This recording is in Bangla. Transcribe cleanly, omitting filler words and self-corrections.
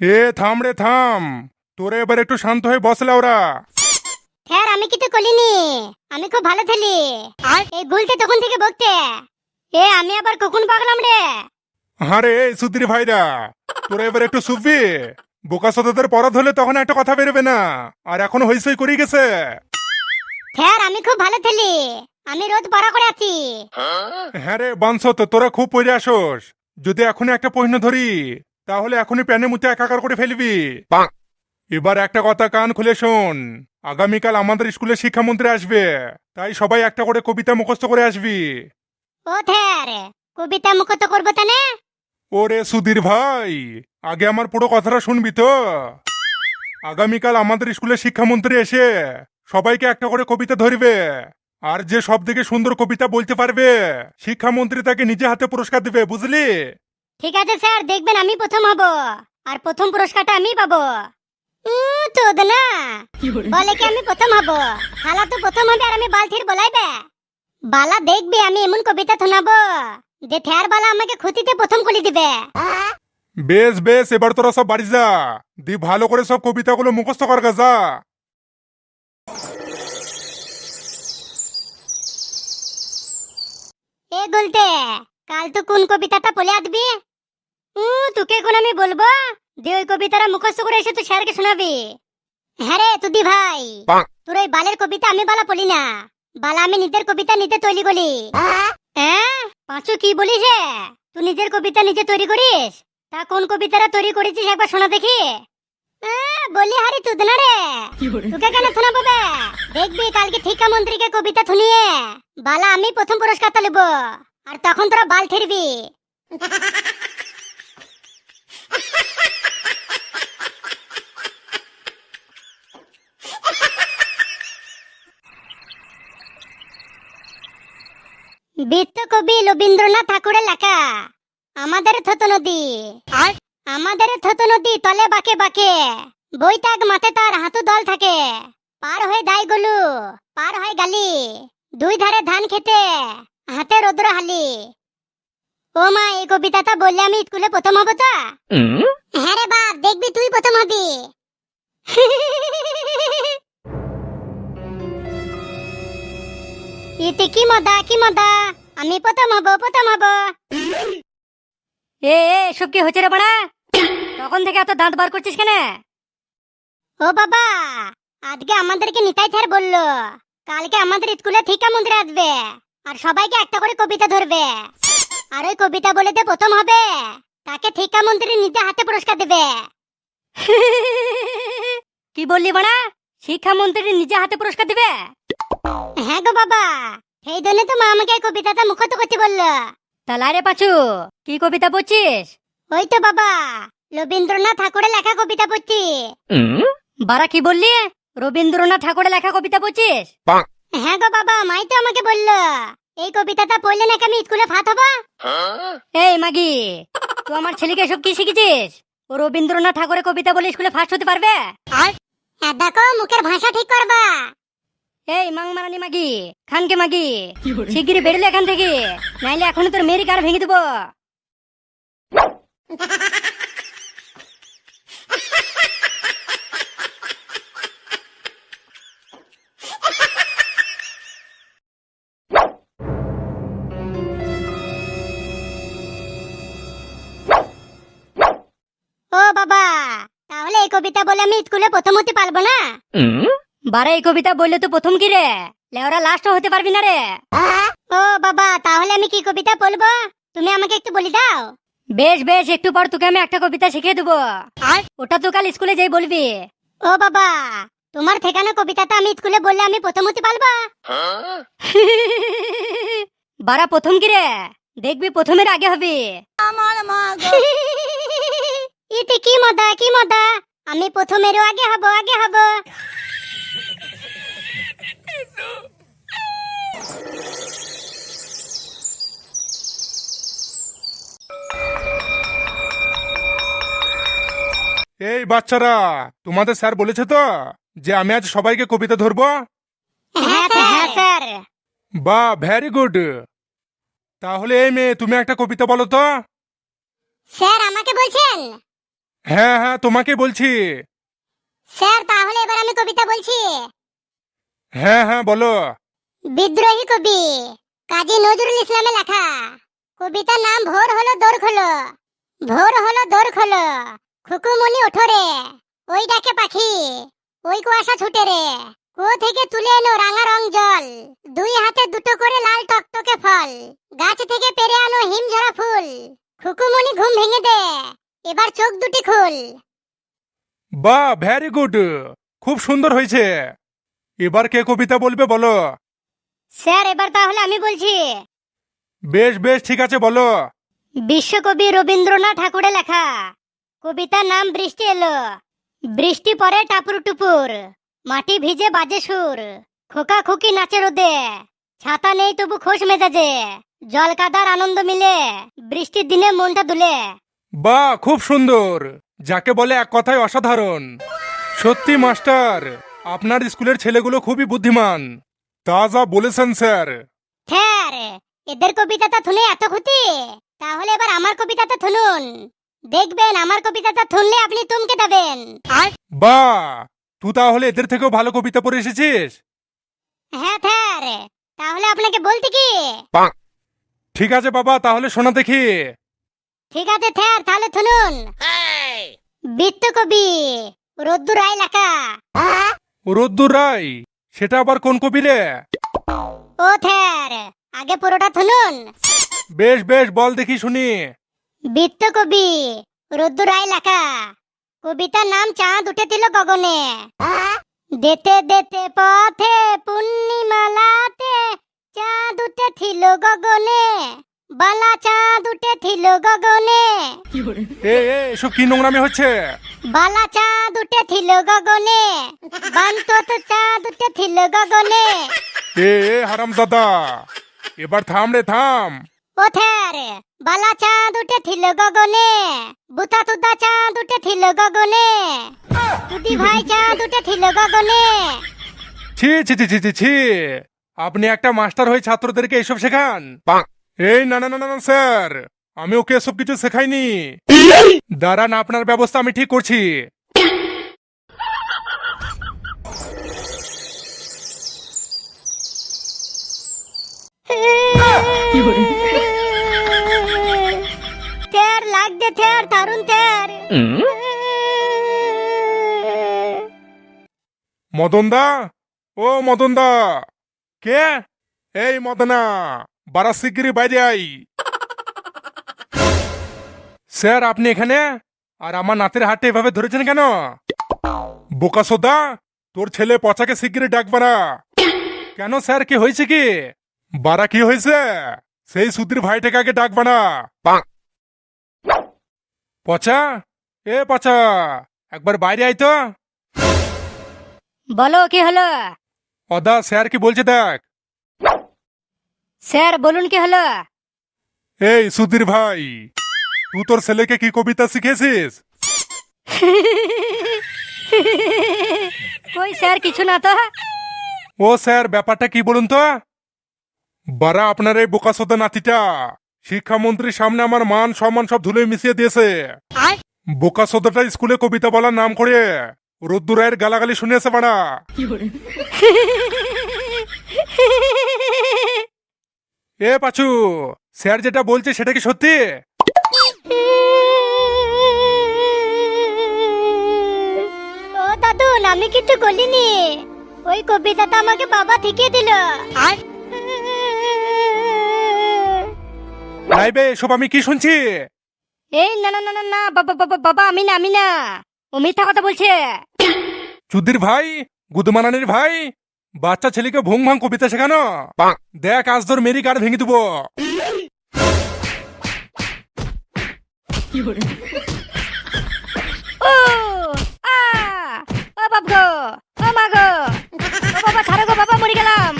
এ থাম রে থাম, তোরা এবার একটু শান্ত হয়ে বসলে ওরা। স্যার আমি কিছু করিনি, আমি খুব ভালো ছেলে। এই গুলতে তখন থেকে বকতে। আমি আবার কখন পাগলাম রে? আরে এই সুধীর ভাইরা, তোরা এবার একটু শুভবি। বোকা সততার পরাধ হলে তখন একটা কথা বেরোবে না, আর এখন হইসই করি গেছে। স্যার আমি খুব ভালো ছেলে, আমি রোজ পড়া করে আছি। হ্যাঁ রে বাঞ্ছ, তো তোরা খুব পড়ে আসোস। যদি এখনই একটা প্রশ্ন ধরি তাহলে এখনই প্যানে মুতে একাকার করে ফেলবি। এবার একটা কথা কান খুলে শোন, আগামীকাল আমাদের স্কুলে শিক্ষামন্ত্রী আসবে, তাই সবাই একটা করে কবিতা মুখস্থ করে আসবি। ও স্যার, কবিতা মুখস্থ করবো তানে? ওরে সুধীর ভাই, আগে আমার পুরো কথাটা শুনবি তো। আগামীকাল আমাদের স্কুলে শিক্ষামন্ত্রী এসে সবাইকে একটা করে কবিতা ধরবে, আর যে সব থেকে সুন্দর কবিতা বলতে পারবে শিক্ষামন্ত্রী তাকে নিজে হাতে পুরস্কার দিবে, বুঝলি? ঠিক আছে স্যার, দেখবেন আমি প্রথম হব, আর প্রথম পুরস্কারটা আমি পাবো। তোদ না বলে কি আমি প্রথম হব? খালা তো প্রথম হবে আর আমি বালতির বলাইবে। বালা দেখবি আমি এমন কবিতা শোনাবো যে থ্যার বালা আমাকে খুঁতিতে প্রথম করে দিবে। বেশ বেশ, এবার তোরা সব বাড়ি যা, দি ভালো করে সব কবিতাগুলো মুখস্থ কর গা, যা। এ বলতে কাল তো কোন কবিতাটা বলে আসবি? তোকে এখন আমি বলবো যে ওই কবিতাটা মুখস্থ করে এসে তুই স্যারকে শোনাবি। হ্যাঁ রে তুদি ভাই, তোর ওই বালের কবিতা আমি বালা বলি না, বালা আমি নিজের কবিতা নিজে তৈরি করি। হ্যাঁ পাঁচু কি বলিস রে? তুই নিজের কবিতা নিজে তৈরি করিস? তা কোন কবিতাটা তৈরি করেছিস একবার শোনা দেখি। বলি হারি তুই না রে, তোকে কেন শোনাবো বে? দেখবি কালকে শিক্ষামন্ত্রীকে কবিতা শুনিয়ে বালা আমি প্রথম পুরস্কারটা নেব, আর তখন তোরা বাল ঠেরবি। বিশ্বকবি রবীন্দ্রনাথ ঠাকুরের লেখা আমাদের থত নদী। আমাদের থত নদী তলে বাঁকে বাঁকে, বইটাক মাথে তার হাঁটু দল থাকে। পার হয়ে দায় গলু, পার হয় গালি, দুই ধারে ধান খেতে, হাতে রৌদ্র হালি। ও মা, এই কবিতাটা বললে আমি স্কুলে প্রথম হব তো? হ্যাঁ রে বাপ, দেখবি তুই প্রথম হবি। এতে কি মজা কি মজা, আমি প্রথম হব প্রথম হব। এসব কি হচ্ছে রে বাড়া? তখন থেকে এত দাঁত বার করছিস কেন? ও বাবা, আজকে আমাদেরকে নিতাই স্যার বললো কালকে আমাদের স্কুলে শিক্ষামন্ত্রী আসবে, আর সবাইকে একটা করে কবিতা ধরবে, আর ওই কবিতা বলে যে প্রথম হবে তাকে শিক্ষামন্ত্রী নিজে হাতে পুরস্কার দেবে। কি বললি বাড়া? শিক্ষামন্ত্রী নিজে হাতে পুরস্কার দিবে? হ্যাঁ গো বাবা, সেই জন্য তো মা আমাকে এই কবিতাটা মুখস্থ করতে বললো। তাহলে রে পাচু, কি কবিতা পড়ছিস? ওই তো বাবা, রবীন্দ্রনাথ ঠাকুরের লেখা কবিতা পড়ছি। বাড়া কি বললি? রবীন্দ্রনাথ ঠাকুরের লেখা কবিতা পড়ছিস? হ্যাঁ গো বাবা, মাই তো আমাকে বললো এই কবিতাটা পড়লে নাকি আমি স্কুলে ফাত হবো। এই মাগি, তুই আমার ছেলেকে এসব কি শিখেছিস? ও রবীন্দ্রনাথ ঠাকুরের কবিতা বলে স্কুলে ফার্স্ট হতে পারবে? হ্যাঁ দেখো, মুখের ভাষা ঠিক করবা। এই মাং মারানি মাগি, খানকে মাগি, শিগগিরি বেরোলে এখান থেকে, নাইলে এখনই তোর মেরি কার ভেঙে দেবো। ও বাবা, তাহলে এই কবিতা বলে আমি স্কুলে প্রথম হতে পারবো না? বারে এই কবিতা বললে তো প্রথম কি রে, লেওরা লাস্ট হতে পারবি না রে। ও বাবা, তাহলে আমি কি কবিতা বলবো তুমি আমাকে একটু বলি দাও। বেশ বেশ, একটু পর তোকে আমি একটা কবিতা শিখিয়ে দেবো, ওটা তো কাল স্কুলে যাই বলবি। ও বাবা, তোমার ঠেকানো কবিতাটা আমি স্কুলে বললে আমি প্রথম হতে পারবো? বারা প্রথম কি রে, দেখবি প্রথমের আগে হবে। এতে কি মজা কি মজা, আমি প্রথমেরও আগে হব আগে হব। এই বাচ্চারা, তোমাদের স্যার বলেছে তো যে আমি আজ সবাইকে কবিতা ধরবো? হ্যাঁ স্যার। বাহ, ভেরি গুড। তাহলে এই মেয়ে, তুমি একটা কবিতা বলো তো। স্যার আমাকে বলছেন? হ্যাঁ হ্যাঁ তোমাকে বলছি। স্যার তাহলে এবার আমি কবিতা বলছি। হ্যাঁ হ্যাঁ বলো। বিদ্রোহী কবি কাজী নজরুল ইসলামের লেখা। কবিতার নাম ভোর হলো দোর খোলো। ভোর হলো দোর খোলো, খুকুমনি ওঠো রে, ওই ডাকে পাখি, ওই কুয়াশা ছুটে রে, কুয়ো থেকে তুলে এনো রাঙা রং জল, দুই হাতে দুটো করে লাল টকটকে ফল, গাছ থেকে পেরে আনো হিমঝরা ফুল, খুকুমনি ঘুম ভেঙে দে, এবার চোখ দুটি খুল। বাহ ভেরি গুড, খুব সুন্দর হয়েছে। এবার কে কবিতা বলবে বলো। স্যার এবার তাহলে আমি বলছি। বেশ বেশ ঠিক আছে বলো। বিশ্বকবি রবীন্দ্রনাথ ঠাকুরের লেখা। কবিতার নাম বৃষ্টি এলো। বৃষ্টি পড়ে টাপুর টুপুর, মাটি ভিজে বাজে সুর, খোকা খুকি নাচে রোদে, ছাতা নেই তবু খোশ মেজাজে, জল কাদার আনন্দ মিলে, বৃষ্টির দিনে মনটা দুলে। বাহ খুব সুন্দর, যাকে বলে এক কথায় অসাধারণ। সত্যি মাস্টার, আপনার স্কুলের ছেলেগুলো খুবই বুদ্ধিমান। তা যা বলেছেন স্যার। স্যার এদের কবিতাটা শুনে এত ক্ষতি, তাহলে এবার আমার কবিতাটা শুনুন। দেখবেন আমার কবিতাটা শুনলে আপনি তুমকে দেবেন। বাহ, তুই তাহলে এদের থেকেও ভালো কবিতা পড়ে এসেছিস। হ্যাঁ স্যার, তাহলে আপনাকে বলতে কি? ঠিক আছে বাবা, তাহলে শোনা দেখি। ঠিক আছে স্যার, তাহলে শুনুন। বৃত্ত কবি রদ্দুর রায় লেখা। রোদ্দুর রায়, সেটা আবার কোন কবি রে? ও স্যার, আগে পুরোটা শুনুন। বেশ বেশ বল দেখি শুনি। বৃত্ত কবি রদ্দুর রায় লেখা। কবিতার নাম চাঁদ উঠেছিল গগনে। যেতে যেতে পথে পূর্ণিমালাতে চাঁদ উঠেছিল গগনে, বালা চাঁদ উঠেছিল গগনে, এ এসব কি নোংরামি হচ্ছে? বালা চাঁদ উঠেছিল গগনে, বান্তত চাঁদ উঠেছিল গগনে। এ হারামজাদা, এবার থাম রে থাম। ও স্যার, বালা চাঁদ উঠেছিল গগনে, বুতা তুদা চাঁদ উঠেছিল গগনে, তুদি ভাই চাঁদ উঠেছিল গগনে। ছি ছি ছি ছি ছি ছি, আপনি একটা মাস্টার হয়ে ছাত্রদেরকে এসব শেখান? এই না না না না না, স্যার আমি ওকে এসব কিছু শেখাইনি। দাঁড়ান, আপনার ব্যবস্থা আমি ঠিক করছি। স্যার লাগছে স্যার, দারুণ স্যার। মদন দা, ও মদন দা। কে? এই মদনা, বারা শিগগিরি বাইরে আই। স্যার আপনি এখানে? আর আমার নাতের হাটে এভাবে ধরেছেন কেন? বোকা সোদা, তোর ছেলে পচাকে শিগগিরি ডাক বাড়া। কেন স্যার, কি হয়েছে কি? বারা কি হয়েছে? সেই সুধীর ভাইটাকে আগে ডাক বানা। পচা, এ পচা, একবার বাইরে আই তো। বলো কি হলো? অদা স্যার কি বলছে দেখ। স্যার বলুন কি হলো? এই সুধীর ভাই, তুই তোর ছেলেকে কি কবিতা শিখেছিস? কই স্যার, কিছু না তো। ও স্যার, ব্যাপারটা কি বলুন তো। বারা আপনার এই বোকাসোদা নাতিটা শিক্ষামন্ত্রীর সামনে আমার মান সম্মান সব ধুলে মিশিয়ে দিয়েছে। বোকাসোদাটা স্কুলে কবিতা বলার নাম করে রোদ্দুর রায়ের গালাগালি শুনিয়েছে বাড়া। এ পাচু, স্যার যেটা বলছে সেটা কি সত্যি? ও দাদু, আমি কিছু বলিনি। ওই কবিতাটা আমাকে বাবা ঠিকিয়ে দিল। লাইবে এসব আমি কি শুনছি? এই না না না না না, বাবা বাবা বাবা, আমি না আমি না, ও মিথ্যা কথা বলছে। চুদির ভাই, গুদমানানির ভাই, বাচ্চা ছেলেকে ভুং ভাং কবিতা শেখানো। দেখ আজ তোর মেরি গাড় ভেঙে দেবো। ও আ, ও বাবা গো, ও মা গো, ও বাবা ছাড়ো গো বাবা, মরে গেলাম।